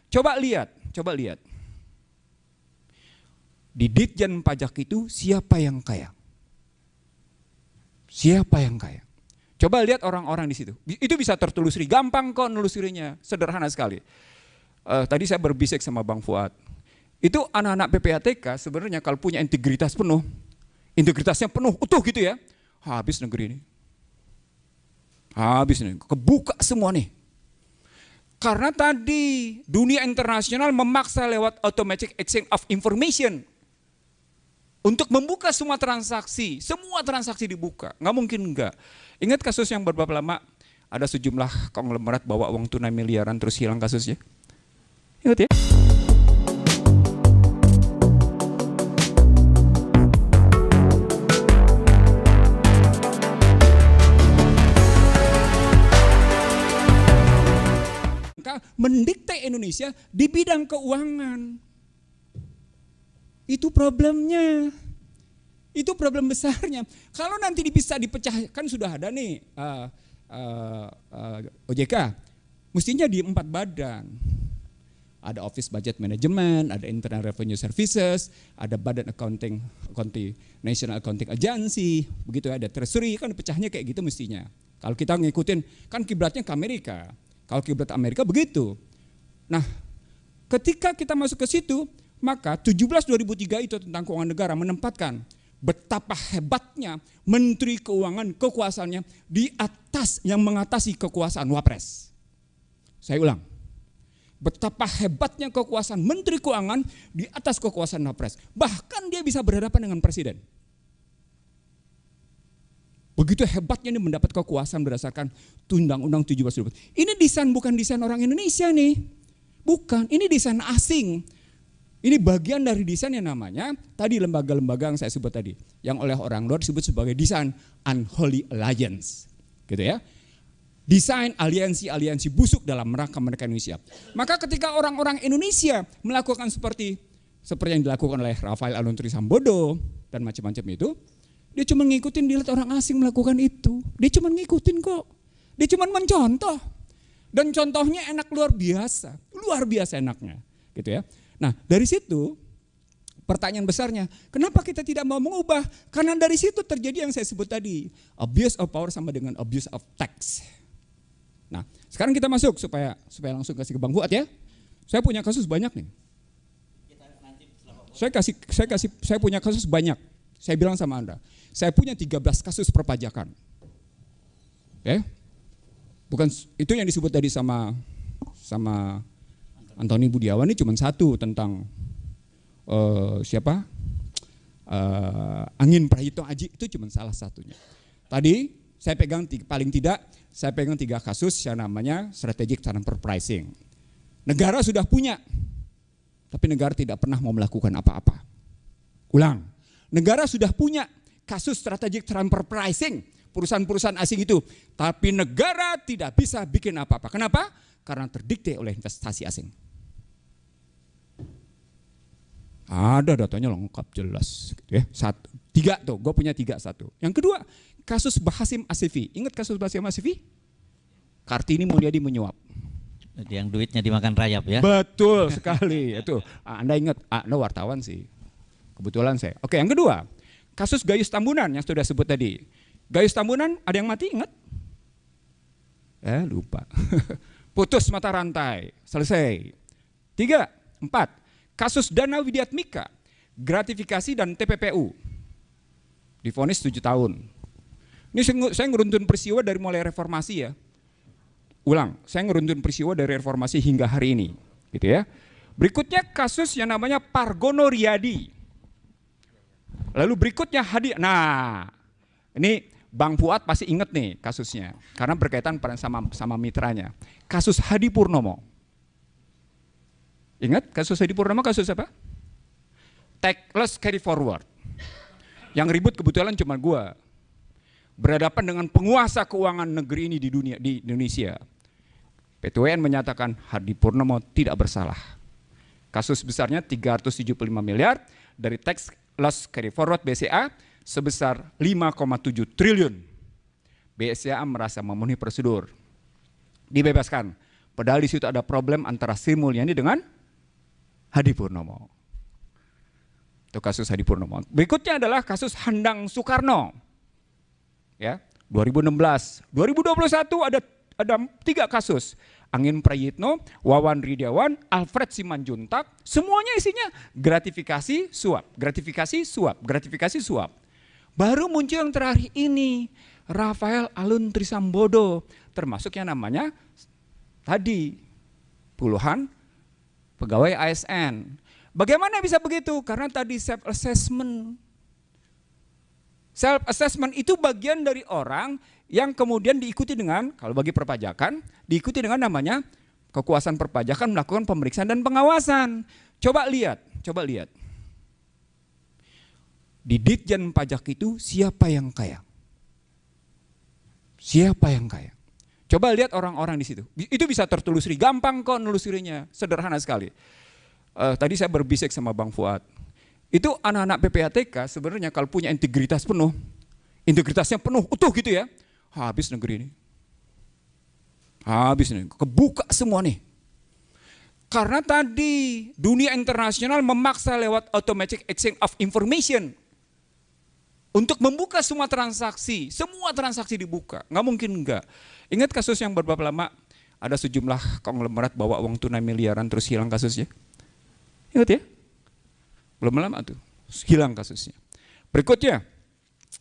Coba lihat. Di Ditjen Pajak itu siapa yang kaya? Siapa yang kaya? Coba lihat orang-orang di situ. Itu bisa tertelusuri, gampang kok nelusurinya, sederhana sekali. Tadi saya berbisik sama Bang Fuad. Itu anak-anak PPATK sebenarnya kalau punya integritas penuh, integritasnya penuh, utuh gitu ya, habis negeri ini. Habis nih, kebuka semua nih. Karena tadi dunia internasional memaksa lewat automatic exchange of information untuk membuka semua transaksi dibuka, nggak mungkin enggak. Ingat kasus yang beberapa lama ada sejumlah konglomerat bawa uang tunai miliaran terus hilang kasusnya? Ingat ya? Mendikte Indonesia di bidang keuangan. Itu problemnya. Itu problem besarnya. Kalau nanti bisa dipecah, kan sudah ada nih OJK, mestinya di 4 badan. Ada Office Budget Management, ada Internal Revenue Services, ada Badan Accounting National Accounting Agency, begitu ada Treasury, kan pecahnya kayak gitu mestinya. Kalau kita ngikutin, kan kiblatnya ke Amerika. Kalau kiblat Amerika begitu. Nah, ketika kita masuk ke situ, maka 17/2003 itu tentang keuangan negara menempatkan betapa hebatnya Menteri Keuangan kekuasaannya di atas yang mengatasi kekuasaan Wapres. Saya ulang, betapa hebatnya kekuasaan Menteri Keuangan di atas kekuasaan Wapres. Bahkan dia bisa berhadapan dengan Presiden. Begitu hebatnya ini mendapat kekuasaan berdasarkan Undang-Undang 17. Ini desain bukan desain orang Indonesia nih. Bukan, ini desain asing. Ini bagian dari desain yang namanya, tadi lembaga-lembaga yang saya sebut tadi. Yang oleh orang luar disebut sebagai desain Unholy Alliance. Gitu ya. Desain aliansi-aliansi busuk dalam rangka mereka Indonesia. Maka ketika orang-orang Indonesia melakukan seperti yang dilakukan oleh Rafael Aluntri Sambodo dan macam-macam itu, dia cuma ngikutin, dilihat orang asing melakukan itu. Dia cuma ngikutin kok. Dia cuma mencontoh. Dan contohnya enak luar biasa enaknya. Gitu ya. Nah dari situ pertanyaan besarnya, kenapa kita tidak mau mengubah? Karena dari situ terjadi yang saya sebut tadi, abuse of power sama dengan abuse of tax. Nah sekarang kita masuk supaya langsung kasih ke Bang Fuad ya. Saya punya kasus banyak nih. Saya punya kasus banyak. Saya bilang sama Anda, saya punya 13 kasus perpajakan. Oke? Bukan itu yang disebut tadi sama Antoni Budiawan, ini cuma satu tentang Angin Prahito Aji, itu cuma salah satunya. Tadi saya pegang paling tidak 3 kasus yang namanya strategic transfer pricing. Negara sudah punya, tapi negara tidak pernah mau melakukan apa-apa. Ulang. Negara sudah punya kasus strategic transfer pricing, perusahaan-perusahaan asing itu, tapi negara tidak bisa bikin apa-apa. Kenapa? Karena terdikte oleh investasi asing. Ada datanya lengkap jelas. Gitu ya. 3 tuh, gue punya 3 satu. Yang kedua, kasus Bahasim Asifi. Ingat kasus Bahasim Asifi? Kartini Mulyadi menyuap. Yang duitnya dimakan rayap ya? Betul sekali. Itu Anda ingat, Anda wartawan sih. Kebetulan saya. Oke, yang kedua, kasus Gayus Tambunan yang sudah sebut tadi. Gayus Tambunan ada yang mati, ingat? Lupa. Putus mata rantai, selesai. 3, 4, kasus Dana Widiatmika, gratifikasi dan TPPU. Divonis 7 tahun. Ini saya ngeruntun peristiwa dari mulai reformasi ya. Ulang, saya ngeruntun peristiwa dari reformasi hingga hari ini. Gitu ya. Berikutnya kasus yang namanya Pargono Riyadi. Lalu berikutnya Hadi. Nah, ini Bang Fuad pasti ingat nih kasusnya, karena berkaitan sama mitranya. Kasus Hadi Purnomo. Ingat kasus Hadi Purnomo kasus apa? Tactless carry forward. Yang ribut kebetulan cuma gua. Berhadapan dengan penguasa keuangan negeri ini di Indonesia. PT-UN menyatakan Hadi Purnomo tidak bersalah. Kasus besarnya 375 miliar dari tax loss carry forward BCA sebesar 5,7 triliun. BCA merasa memenuhi prosedur. Dibebaskan. Padahal di situ ada problem antara Sri Mulyani dengan Hadi Purnomo. Itu kasus Hadi Purnomo. Berikutnya adalah kasus Handang Soekarno. Ya, 2016, 2021 ada 3 kasus. Angin Prayitno, Wawan Ridiawan, Alfred Simanjuntak, semuanya isinya gratifikasi suap, gratifikasi suap, gratifikasi suap. Baru muncul yang terakhir ini, Rafael Alun Trisambodo, termasuk yang namanya tadi puluhan pegawai ASN. Bagaimana bisa begitu? Karena tadi self assessment. Self assessment itu bagian dari orang yang kemudian diikuti dengan, kalau bagi perpajakan, diikuti dengan namanya kekuasaan perpajakan melakukan pemeriksaan dan pengawasan. Coba lihat. Di Ditjen Pajak itu siapa yang kaya? Siapa yang kaya? Coba lihat orang-orang di situ. Itu bisa tertelusuri, gampang kok nelusurinya, sederhana sekali. Tadi saya berbisik sama Bang Fuad. Itu anak-anak PPATK sebenarnya kalau punya integritas penuh, integritasnya penuh, utuh gitu ya, habis negeri ini. Habis nih, kebuka semua nih. Karena tadi dunia internasional memaksa lewat automatic exchange of information untuk membuka semua transaksi dibuka, nggak mungkin enggak. Ingat kasus yang beberapa lama ada sejumlah konglomerat bawa uang tunai miliaran terus hilang kasusnya? Ingat ya? Belum lama tuh, hilang kasusnya. Berikutnya,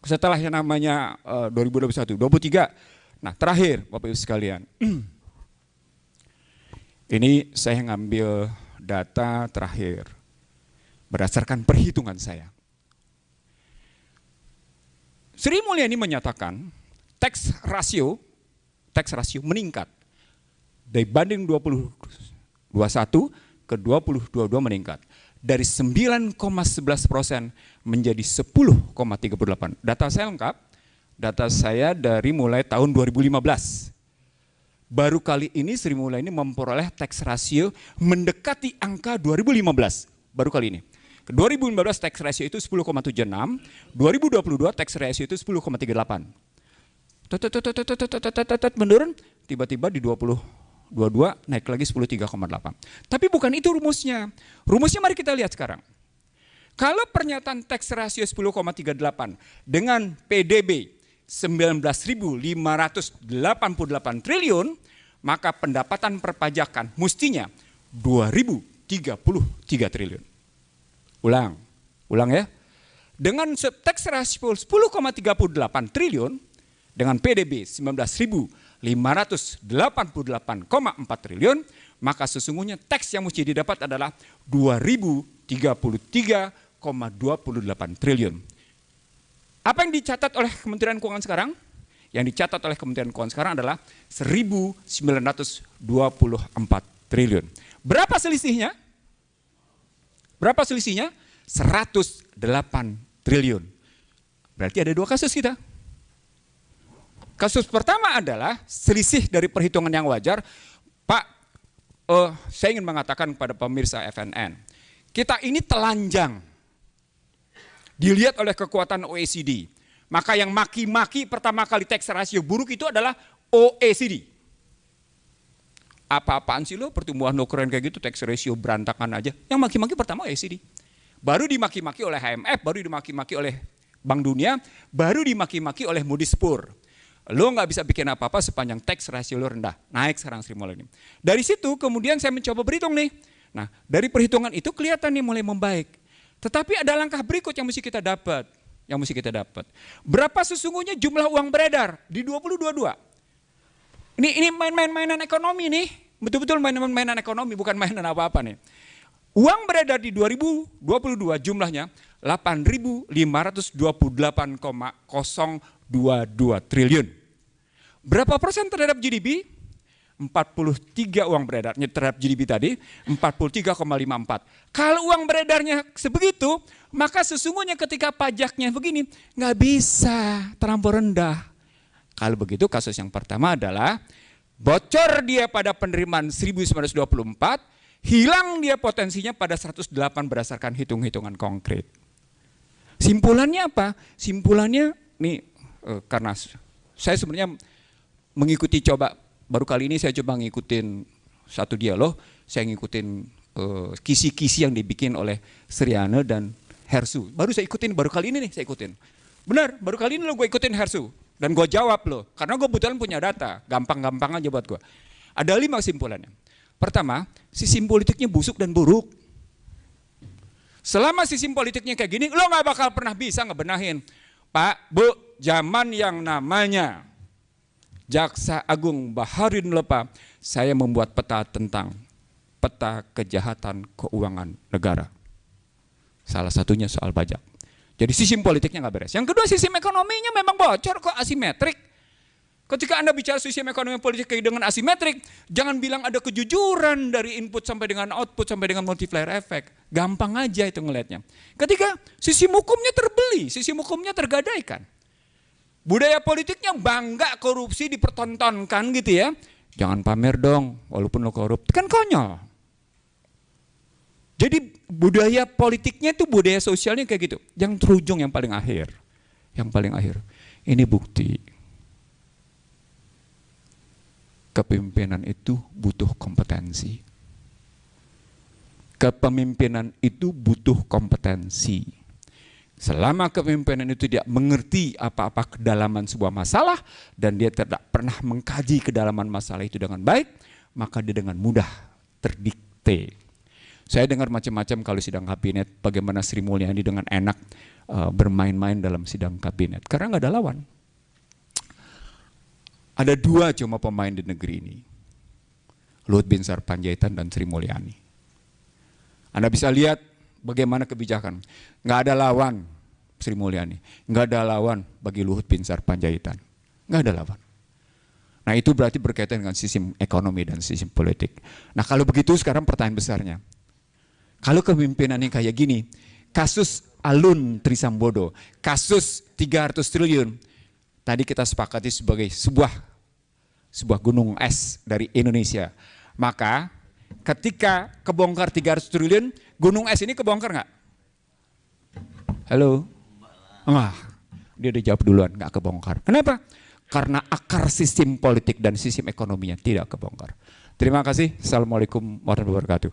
setelah yang namanya 2021, 23, nah terakhir Bapak Ibu sekalian, ini saya ngambil data terakhir berdasarkan perhitungan saya. Sri Mulyani menyatakan tax ratio meningkat dibanding 2021 ke 2022 meningkat dari 9,11% menjadi 10,38. Data saya lengkap, data saya dari mulai tahun 2015. Baru kali ini Sri Mulyani memperoleh tax ratio mendekati angka 2015, baru kali ini. 2015 tax ratio itu 10,76, 2022 tax ratio itu 10,38. Menurun, tiba-tiba di 2022 naik lagi 10,38. Tapi bukan itu rumusnya. Rumusnya mari kita lihat sekarang. Kalau pernyataan tax ratio 10,38 dengan PDB 19.588 triliun, maka pendapatan perpajakan mestinya 2.033 triliun. Ulang ya. Dengan tax ratio 10,38 triliun dengan PDB 19.588,4 triliun, maka sesungguhnya tax yang mesti didapat adalah 2.033,28 triliun. Apa yang dicatat oleh Kementerian Keuangan sekarang? Yang dicatat oleh Kementerian Keuangan sekarang adalah 1.924 triliun. Berapa selisihnya? 108 triliun. Berarti ada 2 kasus kita. Kasus pertama adalah selisih dari perhitungan yang wajar. Pak, saya ingin mengatakan kepada pemirsa FNN, kita ini telanjang. Dilihat oleh kekuatan OECD. Maka yang maki-maki pertama kali tax ratio buruk itu adalah OECD. Apa-apaan sih lo pertumbuhan lo keren kayak gitu, tax ratio berantakan aja. Yang maki-maki pertama OECD. Baru dimaki-maki oleh IMF, baru dimaki-maki oleh Bank Dunia, baru dimaki-maki oleh Moody's Spur. Lo nggak bisa bikin apa-apa sepanjang tax ratio lo rendah. Naik sekarang Sri Mulyani. Dari situ kemudian saya mencoba berhitung nih. Nah dari perhitungan itu kelihatan nih mulai membaik. Tetapi ada langkah berikut yang mesti kita dapat. Berapa sesungguhnya jumlah uang beredar di 2022? Ini mainan ekonomi nih, betul-betul mainan ekonomi, bukan mainan apa-apa nih. Uang beredar di 2022 jumlahnya 8.528,022 triliun. Berapa persen terhadap GDP? 43 uang beredarnya terhadap GDP tadi, 43,54. Kalau uang beredarnya sebegitu, maka sesungguhnya ketika pajaknya begini, nggak bisa terlampau rendah. Kalau begitu kasus yang pertama adalah bocor dia pada penerimaan 1924, hilang dia potensinya pada 108 berdasarkan hitung-hitungan konkret. Simpulannya apa? Simpulannya nih karena saya sebenarnya mengikuti baru kali ini saya coba ngikutin satu dialog, saya ngikutin kisi-kisi yang dibikin oleh Sriana dan Hersu. Baru saya ikutin, baru kali ini nih saya ikutin. Benar, baru kali ini lo gue ikutin Hersu. Dan gue jawab loh, karena gue kebetulan punya data, gampang-gampang aja buat gue. Ada 5 kesimpulannya. Pertama, sistem politiknya busuk dan buruk. Selama sistem politiknya kayak gini, lo gak bakal pernah bisa ngebenahin. Pak, Bu, zaman yang namanya Jaksa Agung Baharudin Lopa, saya membuat peta tentang peta kejahatan keuangan negara. Salah satunya soal pajak. Jadi sistem politiknya nggak beres. Yang kedua, sistem ekonominya memang bocor kok, asimetrik. Ketika Anda bicara sistem ekonomi politik dengan asimetrik, jangan bilang ada kejujuran dari input sampai dengan output sampai dengan multiplier effect. Gampang aja itu ngelihatnya. Ketiga, sistem hukumnya terbeli, sistem hukumnya tergadaikan. Budaya politiknya bangga korupsi dipertontonkan gitu ya. Jangan pamer dong, walaupun lo korup. Kan konyol. Jadi budaya politiknya itu budaya sosialnya kayak gitu. Yang terujung yang paling akhir. Yang paling akhir. Ini bukti. Kepemimpinan itu butuh kompetensi. Kepemimpinan itu butuh kompetensi. Selama kepemimpinan itu tidak mengerti apa-apa kedalaman sebuah masalah dan dia tidak pernah mengkaji kedalaman masalah itu dengan baik, maka dia dengan mudah terdikte. Saya dengar macam-macam kalau sidang kabinet, bagaimana Sri Mulyani dengan enak bermain-main dalam sidang kabinet. Karena nggak ada lawan. Ada 2 cuma pemain di negeri ini. Luhut Binsar Panjaitan dan Sri Mulyani. Anda bisa lihat bagaimana kebijakan. Nggak ada lawan Sri Mulyani. Nggak ada lawan bagi Luhut Binsar Panjaitan. Nggak ada lawan. Nah itu berarti berkaitan dengan sistem ekonomi dan sistem politik. Nah kalau begitu sekarang pertanyaan besarnya. Kalau kepemimpinannya kayak gini, kasus Alun Trisambodo, kasus 300 triliun, tadi kita sepakati sebagai sebuah gunung es dari Indonesia. Maka ketika kebongkar 300 triliun, gunung es ini kebongkar nggak? Halo? Wah, dia udah jawab duluan, nggak kebongkar. Kenapa? Karena akar sistem politik dan sistem ekonominya tidak kebongkar. Terima kasih. Assalamualaikum warahmatullahi wabarakatuh.